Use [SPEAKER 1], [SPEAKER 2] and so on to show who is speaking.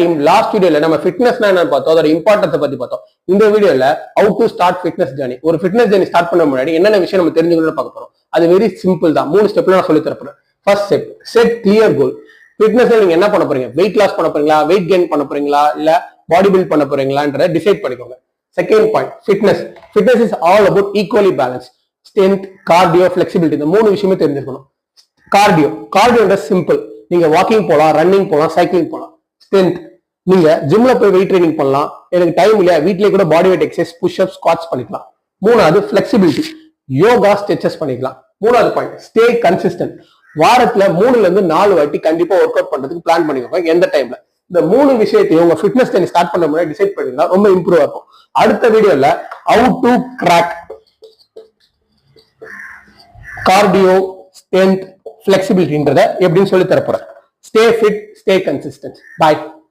[SPEAKER 1] Team, last வீடியோல நம்ம ஃபிட்னஸ்னா என்ன பார்த்தோம், அதோட இம்பார்ட்டன்ஸ் பத்தி பார்த்தோம். இந்த வீடியோல how to start fitness journey. ஒரு ஃபிட்னஸ் ஜர்னி ஸ்டார்ட் பண்ண முன்னாடி என்னென்ன விஷயம் நம்ம தெரிஞ்சுக்கணும்னு பார்க்க போறோம். அது வெரி சிம்பிள் தான். 3 ஸ்டெப்ல நான் சொல்லி தரப்போறேன். ஃபர்ஸ்ட் ஸ்டெப், செட் கிளியர் கோல். ஃபிட்னஸ்ல நீங்க என்ன பண்ண போறீங்க? வெயிட் லாஸ் பண்ண போறீங்களா, வெயிட் கெயின் பண்ண போறீங்களா, இல்ல பாடி பில்ட் பண்ண போறீங்களான்றத டிசைட் பண்ணிக்கோங்க. Second point, fitness is all about equally balance. Strength, cardio, flexibility, இந்த 3 விஷயமே தெரிஞ்சுக்கணும். கார்டியோன்ற சிம்பிள். நீங்க வாக்கிங் போலாம், ரன்னிங் போலாம், சைக்கிளிங் போலாம். ஸ்ட்ரென்த், நீங்க ஜிம்ல போய் வெயிட் ட்ரைனிங் பண்ணலாம். எனக்கு டைம் இல்லையா, வீட்லயே கூட body weight exercise, push up, squats பண்ணிக்கலாம். மூணாவது ஃபிளெக்சிபிலிட்டி, யோகா, ஸ்ட்ரெச்சஸ் பண்ணிக்கலாம். மூணாவது பாயிண்ட், ஸ்டே கன்சிஸ்டன்ட். வாரத்துல 3ல இருந்து 4 வாட்டி கண்டிப்பா ஒர்க் அவுட் பண்றதுக்கு பிளான் பண்ணிக்கோங்க. எந்த டைம்ல இந்த 3 விஷயத்தையும் உங்க ஃபிட்னஸ் ஜர்னி ஸ்டார்ட் பண்ண முன்னாடி டிசைட் பண்ணிருந்தா ரொம்ப இம்ப்ரூவ் ஆகும். அடுத்த வீடியோல how to crack cardio, strength, ஃபிளெக்சிபிலிட்டின்றத எப்படின்னு சொல்லி தரப்போறேன். Stay fit, stay consistent. பாய்.